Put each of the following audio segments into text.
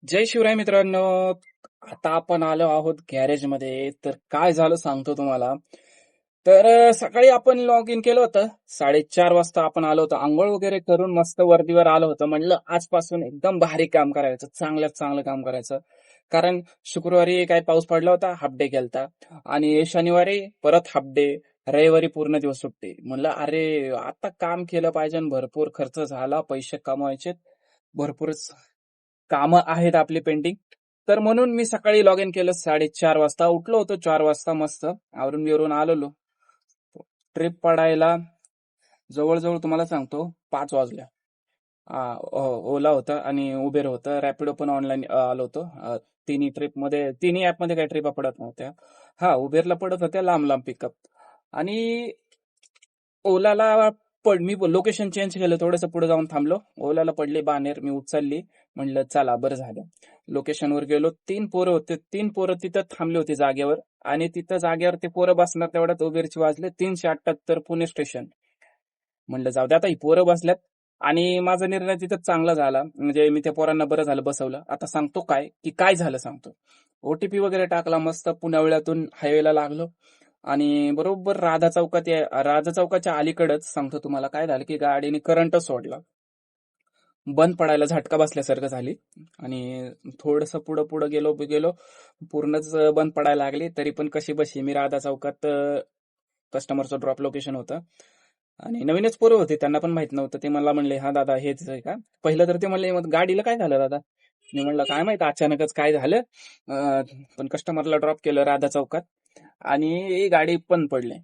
जय शिवराय मित्रांनो. आता आपण आलो आहोत गॅरेजमध्ये. तर काय झालं सांगतो तुम्हाला. सकाळी आपण लॉग इन केलं होतं. 4:30 वाजता आपण आलो होतो. अंघोळ वगैरे करून मस्त वर्दीवर आलो होतो. म्हणलं आजपासून एकदम भारी काम करायचं, चांगल्यात चांगलं काम करायचं. कारण शुक्रवारी काय पाऊस पडला होता, हाफ डे केलता. आणि शनिवारी परत हाफ डे, रविवारी पूर्ण दिवस सुट्टी. म्हणलं अरे आता काम केलं पाहिजे आणि भरपूर खर्च झाला, पैसे कमवायचे, भरपूरच कामं आहेत आपली पेंडिंग. तर म्हणून मी सकाळी लॉग इन केलं. 4:30 वाजता उठलो होतो. 4 वाजता मस्त आवरून बिवरून आलेलो. ट्रिप पडायला जवळजवळ तुम्हाला सांगतो 5 वाजल्या. ओला होता आणि उबेर होतं. रॅपिडो पण ऑनलाईन आलो होतो. तिन्ही ऍपमध्ये काही ट्रिपा पडत नव्हत्या. हा, उबेरला पडत होत्या लांब लांब पिकअप. आणि ओलाला मी लोकेशन चेंज केलं, थोडंसं पुढे जाऊन थांबलो. ओलाला पडली बानेर, मी उचलली. म्हणलं चला बरं झालं. लोकेशनवर गेलो. 3 पोरं होते. 3 पोरं तिथं थांबली होती जागेवर. आणि तिथं जागेवर ते पोरं बसणार तेवढ्यात उबेरची वाजले 378 पुणे स्टेशन. म्हणलं जाऊ दे आता, ही पोरं बसल्यात. आणि माझा निर्णय तिथं चांगला झाला. म्हणजे मी त्या पोरांना बरं झालं बसवलं. आता सांगतो काय झालं सांगतो. ओटीपी वगैरे टाकला, मस्त पुण्यावळ्यातून हायवेला लागलो. आणि बरोबर राधा चौकाच्या अलीकडच सांगतो तुम्हाला काय झालं, की गाडीने करंट सोडला. बंद पडायला झटका बसल्यासारखं झाली. आणि थोडस पुढं पुढं गेलो गेलो, पूर्णच बंद पडायला लागली. तरी पण कशी बशी मी राधा चौकात, कस्टमरचं ड्रॉप लोकेशन होतं. आणि नवीनच पोरं होते, त्यांना पण माहित नव्हतं. ते मला म्हणले हा दादा हेच आहे का. पहिलं तर ते म्हणले मग गाडीला काय झालं दादा. मी म्हणलं काय माहित अचानकच काय झालं. पण कस्टमरला ड्रॉप केलं राधा चौकात. आणि गाडी पण पडली.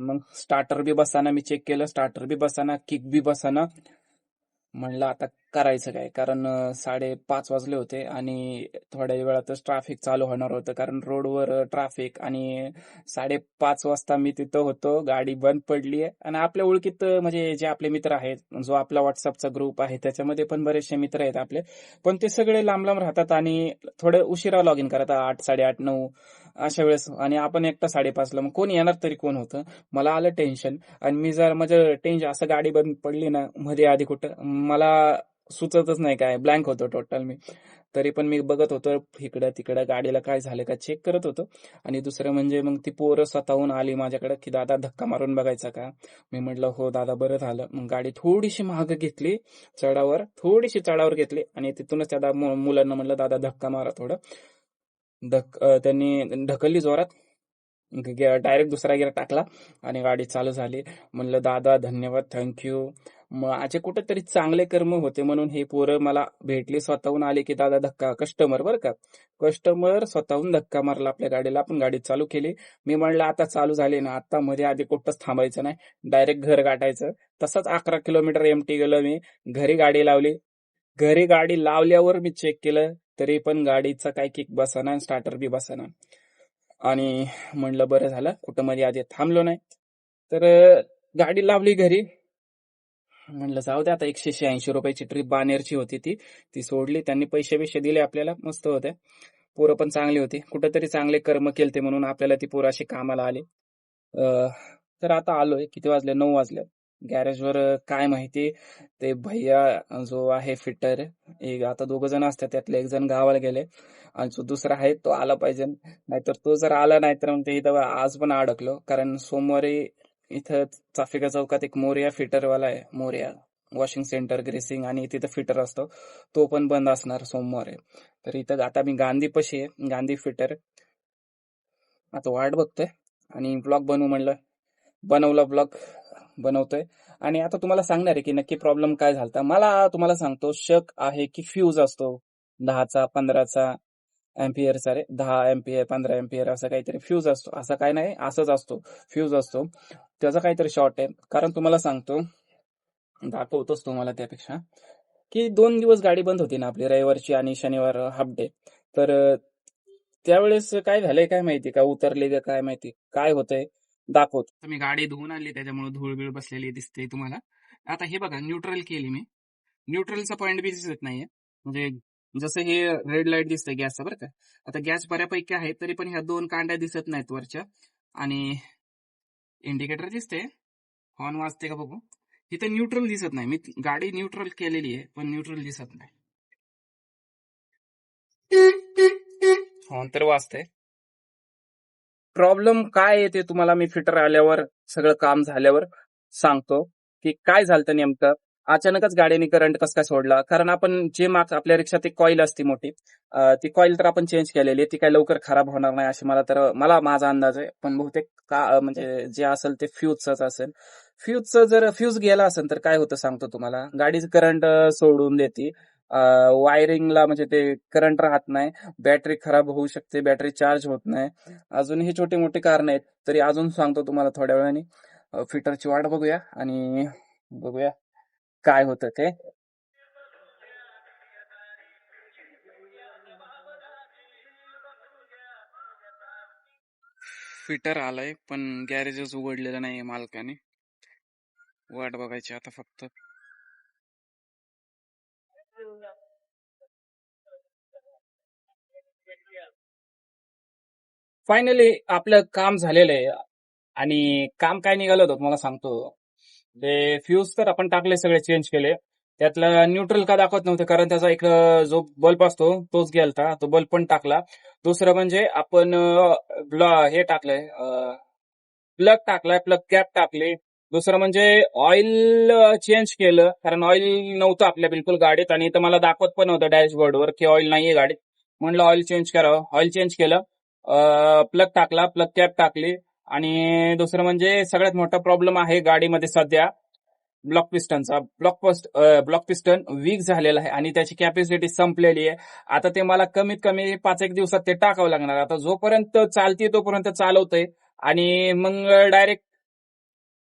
मग स्टार्टर बी बसाना, मी चेक केलं स्टार्टर बी बसाना, किक बी बसाना. म्हणलं आता करायचं काय, कारण 5:30 वाजले होते आणि थोड्या वेळातच ट्रॅफिक चालू होणार होतं, कारण रोडवर ट्रॅफिक. आणि 5:30 वाजता मी तिथं होतो, गाडी बंद पडली आहे. आणि आपल्या ओळखीत म्हणजे जे आपले मित्र आहेत, जो आपला व्हॉट्सअपचा ग्रुप आहे त्याच्यामध्ये पण बरेचसे मित्र आहेत आपले. पण ते सगळे लांब लांब राहतात आणि थोडे उशिरा लॉग इन करतात, 8, 8:30, 9 अशा वेळेस. आणि आपण एकटा 5:30ला, मग कोण येणार तरी कोण होतं. मला आलं टेन्शन. आणि मी जर माझं टेन्शन असं, गाडी बंद पडली ना मध्ये आधी कुठं, मला सुचतच नाही, काय ब्लँक होतो टोटल मी. तरी पण मी बघत होतो इकडं तिकडं, गाडीला काय झालं का चेक करत होतो. आणि दुसरं म्हणजे मग ती पोरं स्वतःहून आली माझ्याकडे, की दादा धक्का मारून बघायचा का. मी म्हटलं हो दादा बरं झालं. मग गाडी थोडीशी मागं घेतली, थोडीशी चढावर घेतली. आणि तिथूनच त्या मुलांना म्हटलं दादा धक्का मारा थोडं. त्यांनी ढकलली जोरात. डायरेक्ट दुसरा गिअर टाकला आणि गाडी चालू झाली. म्हणलं दादा धन्यवाद, थँक्यू. माझे कुठेतरी चांगले कर्म होते म्हणून हे पोरं मला भेटली, स्वतःहून आले की दादा धक्का. कस्टमर बरं का, कस्टमर स्वतःहून धक्का मारला आपल्या गाडीला. आपण गाडी चालू केली. मी म्हणलं आता चालू झाली ना, आता मध्ये आधी कुठंच थांबायचं नाही, डायरेक्ट घर गाठायचं. तसंच 11 किलोमीटर एमटी गेलो मी. घरी गाडी लावली. घरी गाडी लावल्यावर मी चेक केलं, तरी पण गाडीचा काय किक बसना, स्टार्टर बी बसना. आणि म्हणलं बरं झालं कुठं मध्ये आधी थांबलो नाही. तर गाडी लावली घरी. म्हणलं जाऊ दे आता, 180 रुपयाची ट्रिप बानेरची होती ती ती सोडली. त्यांनी पैसे बिशे दिले आपल्याला, मस्त होते. पोरं पण चांगली होती, कुठंतरी चांगले कर्म केलते म्हणून आपल्याला ती पोरं अशी कामाला आली. अं, तर आता आलोय, किती वाजले, 9 वाजले. गॅरेजवर काय माहिती, ते भैया जो आहे फिटर, एक आता 2 जण असतात, त्यातले एक जण गावाला गेले. आणि जो दुसरा आहे तो आला पाहिजे. नाहीतर तो जर आला नाही तर मग ते इथं आज पण अडकलो. कारण सोमवारी इथं चाफिका चौकात एक मोरिया फिटरवाला आहे, मोरिया वॉशिंग सेंटर, ग्रेसिंग, आणि तिथं फिटर असतो. तो पण बंद असणार सोमवारी. तर इथं आता मी गांधीपाशी आहे, गांधी फिटर. आता वाट बघतोय. आणि ब्लॉग बनवू म्हणलं, बनवला ब्लॉग, बनवतोय. आणि आता तुम्हाला सांगणार आहे की नक्की प्रॉब्लेम काय झालता. मला तुम्हाला सांगतो, शक आहे की फ्यूज असतो 10चा 15चा एम्पियरचा रे, 10 एम्पियर 15 एम्पियर असं काहीतरी फ्यूज असतो. असं काय नाही, असंच असतो, फ्यूज असतो. त्याचा काहीतरी शॉर्ट आहे. कारण तुम्हाला सांगतो, दाखवतोच तुम्हाला त्यापेक्षा, की 2 दिवस गाडी बंद होती ना आपली, रविवारची आणि शनिवार हाफ डे. तर त्यावेळेस काय झालंय काय माहिती, का उतरले का काय माहिती काय होतंय. दाखवतो. तर मी गाडी धुवून आणली, त्याच्यामुळे धूळ बीळ बसलेली दिसते तुम्हाला. आता हे बघा, न्यूट्रल केली मी. न्यूट्रलचा पॉईंट बी दिसत नाहीये. म्हणजे जसं हे रेड लाईट दिसतंय गॅसचा बरं का. आता गॅस बऱ्यापैकी आहे, तरी पण ह्या 2 कांड्या दिसत नाहीत वरच्या. आणि इंडिकेटर दिसते, हॉर्न वाजते का बघू. इथे न्यूट्रल दिसत नाही. मी गाडी न्यूट्रल केलेली आहे, पण न्यूट्रल दिसत नाही. हो तर वाचते. प्रॉब्लेम काय आहे ते तुम्हाला मी फिटर आल्यावर सगळं काम झाल्यावर सांगतो, की काय झालं नेमकं. अचानकच गाडीने करंट कसं काय सोडला? कारण आपण जे माग आपल्या रिक्षात एक कॉईल असते मोठी. ती कॉईल तर आपण चेंज केलेली आहे. ती काही लवकर खराब होणार नाही अशी मला माझा अंदाज आहे. पण बहुतेक म्हणजे जे असेल ते फ्यूजचंच असेल. जर फ्यूज गेला असेल तर काय होतं सांगतो तुम्हाला. गाडीचं करंट सोडून देते. वायरिंगला म्हणजे ते करंट राहत नाही. बॅटरी खराब होऊ शकते, बॅटरी चार्ज होत नाही. अजून ही छोटी-मोठी कारणं आहेत. तरी अजून सांगतो तुम्हाला थोड्या वेळाने. फिटरची वाट बघूया आणि बघूया काय होतं ते. फिटर आलाय पण गॅरेजच उघडलेलं नाहीये मालकाने. वाट बघायची आता फक्त. फायनली आपलं काम झालेलं आहे आणि काम काय निघालं होतं तुम्हाला सांगतो. ते फ्यूज तर आपण टाकले सगळे चेंज केले. त्यातलं न्यूट्रल का दाखवत नव्हतं कारण त्याचा एक जो बल्ब असतो तोच गेलता. तो बल्ब पण टाकला. दुसरं म्हणजे आपण हे टाकलंय प्लग टाकलाय, प्लग कॅप टाकली. दुसरं म्हणजे ऑइल चेंज केलं कारण ऑइल नव्हतं आपल्या बिलकुल गाडीत आणि इथं मला दाखवत पण नव्हतं डॅशबोर्डवर की ऑइल नाहीये गाडीत. म्हणलं ऑइल चेंज करावं. ऑइल चेंज केलं. प्लग टाकला, प्लग कॅप टाकली आणि दुसरं म्हणजे सगळ्यात मोठा प्रॉब्लेम आहे गाडीमध्ये सध्या ब्लॉक पिस्टनचा. ब्लॉक पिस्टन वीक झालेला आहे आणि त्याची कॅपॅसिटी संपलेली आहे. आता ते मला कमीत कमी 5-1 दिवसात ते टाकावं लागणार. आता जोपर्यंत चालते तोपर्यंत चालवतोय आणि मग डायरेक्ट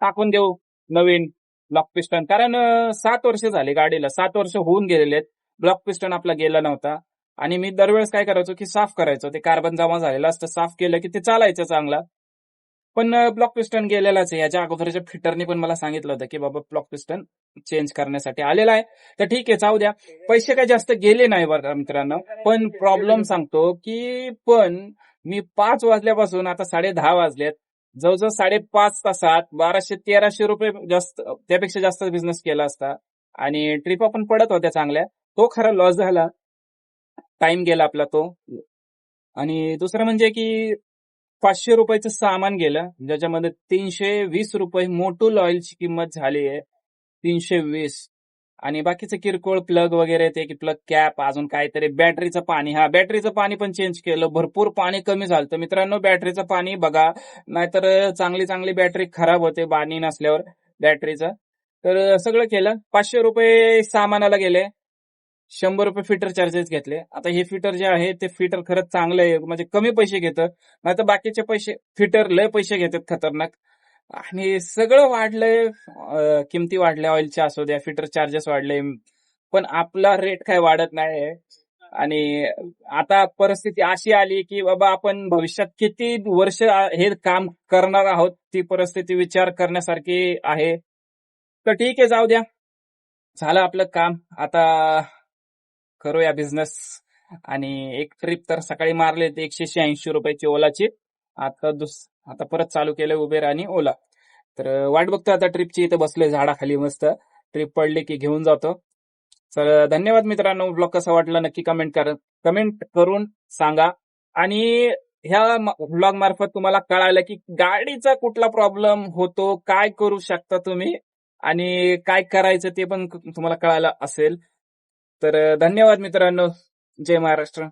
टाकून देऊ नवीन ब्लॉक पिस्टन. कारण 7 वर्ष झाली गाडीला. 7 वर्ष होऊन गेलेले आहेत. ब्लॉक पिस्टन आपला गेला नव्हता. आणि मी दरवेळेस काय करायचो की साफ करायचो. ते कार्बन जमा झालेलं असतं. साफ केलं की ते चालायचं चांगलं. पण ब्लॉक पिस्टन गेलेलाच आहे. याच्या अगोदरच्या फिटरनी पण मला सांगितलं होतं, की बाबा ब्लॉक पिस्टन चेंज करण्यासाठी आलेला आहे. तर ठीक आहे जाऊ द्या. पैसे काही जास्त गेले नाही बरं का मित्रांनो. पण प्रॉब्लेम सांगतो, की पण मी 5 वाजल्यापासून आता 10:30 वाजलेत. जवळजवळ 5.5 तासात ₹1200-1300 जास्त त्यापेक्षा जास्त बिझनेस केला असता. आणि ट्रिपा पण पडत होत्या चांगल्या. तो खरा लॉस झाला. टाईम गेला आपला तो. आणि दुसरं म्हणजे की ₹500 चं सामान गेलं, ज्याच्यामध्ये ₹320 मोटूल ऑइलची किंमत झाली आहे. 320 आणि बाकीचं किरकोळ प्लग वगैरे ते की प्लग कॅप, अजून काहीतरी बॅटरीचं पाणी. हां, बॅटरीचं पाणी पण चेंज केलं. भरपूर पाणी कमी झालं मित्रांनो, बॅटरीचं पाणी बघा. नाहीतर चांगली बॅटरी खराब होते पाणी नसल्यावर बॅटरीचं. तर सगळं केलं. ₹500 सामानाला गेले. ₹100 फिटर चार्जेस घेतले. आता हे फिटर जे आहे ते फिटर खरंच चांगलं आहे. म्हणजे कमी पैसे घेतं. नाहीतर बाकीचे पैसे फिटर लय पैसे घेतात खतरनाक. आणि सगळं वाढलंय. किमती वाढल्या ऑइलच्या असू द्या, फिटर चार्जेस वाढले. पण आपला रेट काय वाढत नाहीये. आणि आता परिस्थिती अशी आली, की बाबा आपण भविष्यात किती वर्ष हे काम करणार आहोत, ती परिस्थिती विचार करण्यासारखी आहे. तर ठीक आहे जाऊ द्या. झालं आपलं काम. आता करूया बिझनेस. आणि एक ट्रिप तर सकाळी मारली होती ₹180 ओलाची. आता आता परत चालू केलंय उबेर आणि ओला. तर वाट बघतोय आता ट्रिपची. इथं बसलोय झाडाखाली मस्त. ट्रिप पडली की घेऊन जातो. तर धन्यवाद मित्रांनो. ब्लॉग कसा वाटला नक्की कमेंट करून सांगा. आणि ह्या ब्लॉग मार्फत तुम्हाला कळालं की गाडीचा कुठला प्रॉब्लेम होतो, काय करू शकता तुम्ही आणि काय करायचं ते पण तुम्हाला कळालं असेल. तर धन्यवाद मित्रांनो. जय महाराष्ट्र.